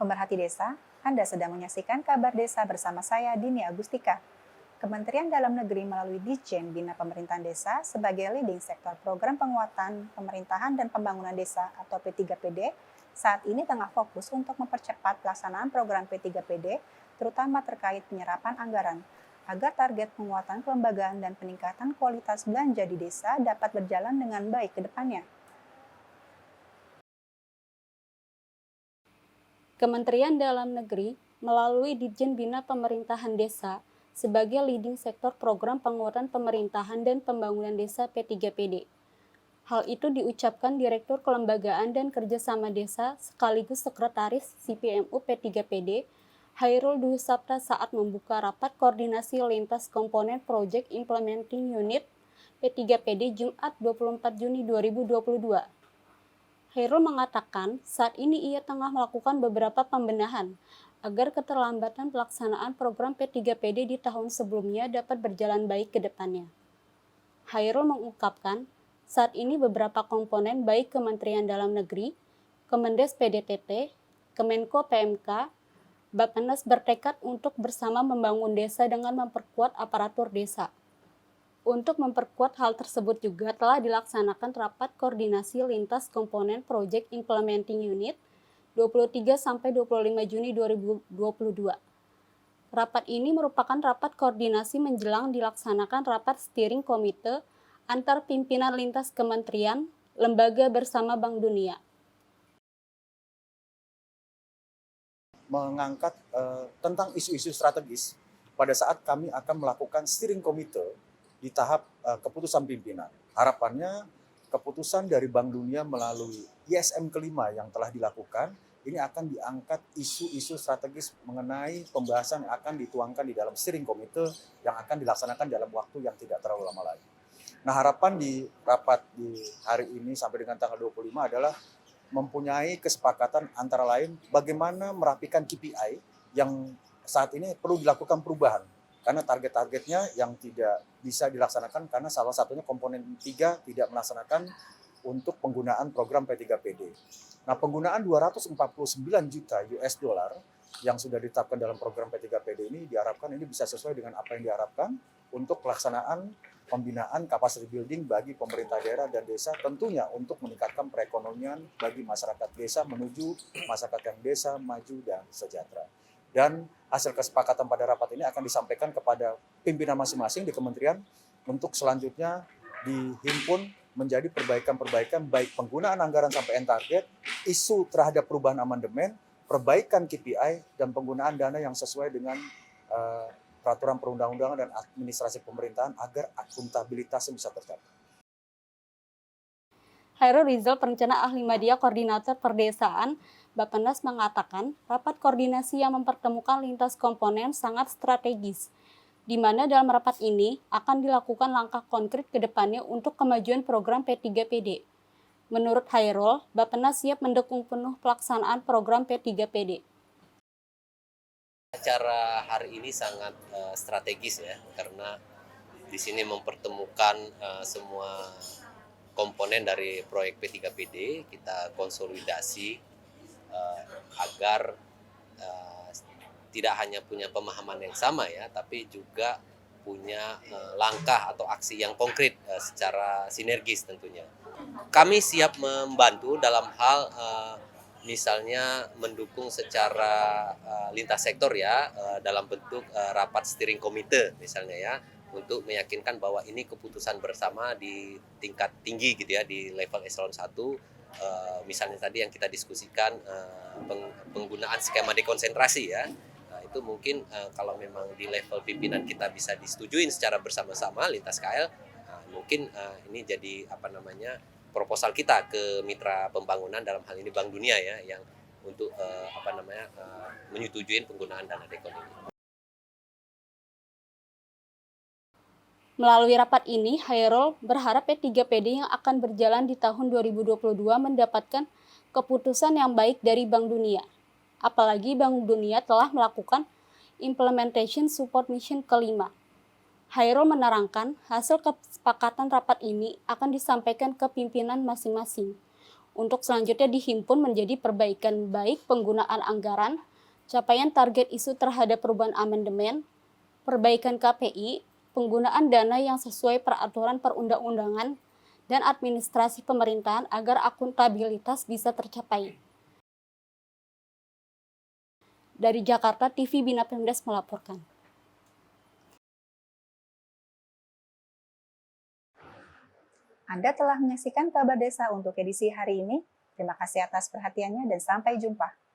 pemerhati desa, Anda sedang menyaksikan Kabar Desa bersama saya, Dini Agustika. Kementerian Dalam Negeri melalui Ditjen Bina Pemerintahan Desa sebagai leading sektor program penguatan pemerintahan dan pembangunan desa atau P3PD saat ini tengah fokus untuk mempercepat pelaksanaan program P3PD, terutama terkait penyerapan anggaran, agar target penguatan kelembagaan dan peningkatan kualitas belanja di desa dapat berjalan dengan baik ke depannya. Kementerian Dalam Negeri melalui Ditjen Bina Pemerintahan Desa sebagai leading sektor program penguatan pemerintahan dan pembangunan desa P3PD. Hal itu diucapkan Direktur Kelembagaan dan Kerjasama Desa sekaligus Sekretaris CPMU P3PD, Hairul Dwi Sapta saat membuka rapat koordinasi lintas komponen Project Implementing Unit P3PD Jumat 24 Juni 2022. Hairul mengatakan saat ini ia tengah melakukan beberapa pembenahan agar keterlambatan pelaksanaan program P3PD di tahun sebelumnya dapat berjalan baik ke depannya. Hairul mengungkapkan, saat ini beberapa komponen baik Kementerian Dalam Negeri, Kemendes PDTT, Kemenko PMK, Bappenas bertekad untuk bersama membangun desa dengan memperkuat aparatur desa. Untuk memperkuat hal tersebut juga telah dilaksanakan rapat koordinasi lintas komponen Project Implementing Unit 23-25 Juni 2022. Rapat ini merupakan rapat koordinasi menjelang dilaksanakan rapat steering komite antar pimpinan lintas kementerian, lembaga bersama Bank Dunia. Mengangkat tentang isu-isu strategis pada saat kami akan melakukan steering komite di tahap keputusan pimpinan. Harapannya keputusan dari Bank Dunia melalui ISM kelima yang telah dilakukan, ini akan diangkat isu-isu strategis mengenai pembahasan yang akan dituangkan di dalam steering komite yang akan dilaksanakan dalam waktu yang tidak terlalu lama lagi. Nah, harapan di rapat di hari ini sampai dengan tanggal 25 adalah mempunyai kesepakatan antara lain bagaimana merapikan KPI yang saat ini perlu dilakukan perubahan. Karena target-targetnya yang tidak bisa dilaksanakan karena salah satunya komponen 3 tidak melaksanakan untuk penggunaan program P3PD. Nah, penggunaan 249 juta US dollar yang sudah ditetapkan dalam program P3PD ini diharapkan ini bisa sesuai dengan apa yang diharapkan untuk pelaksanaan pembinaan capacity building bagi pemerintah daerah dan desa, tentunya untuk meningkatkan perekonomian bagi masyarakat desa menuju masyarakat yang desa maju dan sejahtera. Dan hasil kesepakatan pada rapat ini akan disampaikan kepada pimpinan masing-masing di kementerian untuk selanjutnya dihimpun menjadi perbaikan-perbaikan baik penggunaan anggaran sampai end target, isu terhadap perubahan amandemen, perbaikan KPI, dan penggunaan dana yang sesuai dengan peraturan perundang-undangan dan administrasi pemerintahan agar akuntabilitasnya bisa tercapai. Hairul Rizal, perencana ahli media koordinator perdesaan, Bappenas mengatakan rapat koordinasi yang mempertemukan lintas komponen sangat strategis, di mana dalam rapat ini akan dilakukan langkah konkret ke depannya untuk kemajuan program P3PD. Menurut Hairul, Bappenas siap mendukung penuh pelaksanaan program P3PD. Acara hari ini sangat strategis ya, karena di sini mempertemukan semua komponen dari proyek P3PD, kita konsolidasi agar tidak hanya punya pemahaman yang sama ya, tapi juga punya langkah atau aksi yang konkret secara sinergis tentunya. Kami siap membantu dalam hal misalnya mendukung secara lintas sektor ya, dalam bentuk rapat steering komite misalnya ya, untuk meyakinkan bahwa ini keputusan bersama di tingkat tinggi gitu ya, di level eselon 1. Misalnya tadi yang kita diskusikan penggunaan skema dekonsentrasi ya, itu mungkin kalau memang di level pimpinan kita bisa disetujuin secara bersama-sama lintas KL, mungkin ini jadi proposal kita ke mitra pembangunan dalam hal ini Bank Dunia ya, yang untuk menyetujui penggunaan dana dekon ini. Melalui rapat ini, Hairul berharap P3PD yang akan berjalan di tahun 2022 mendapatkan keputusan yang baik dari Bank Dunia. Apalagi Bank Dunia telah melakukan Implementation Support Mission kelima. Hairul menerangkan hasil kesepakatan rapat ini akan disampaikan ke pimpinan masing-masing untuk selanjutnya dihimpun menjadi perbaikan baik penggunaan anggaran, capaian target isu terhadap perubahan amandemen, perbaikan KPI, penggunaan dana yang sesuai peraturan perundang-undangan, dan administrasi pemerintahan agar akuntabilitas bisa tercapai. Dari Jakarta, TV Bina Pemdes melaporkan. Anda telah menyaksikan kabar desa untuk edisi hari ini. Terima kasih atas perhatiannya dan sampai jumpa.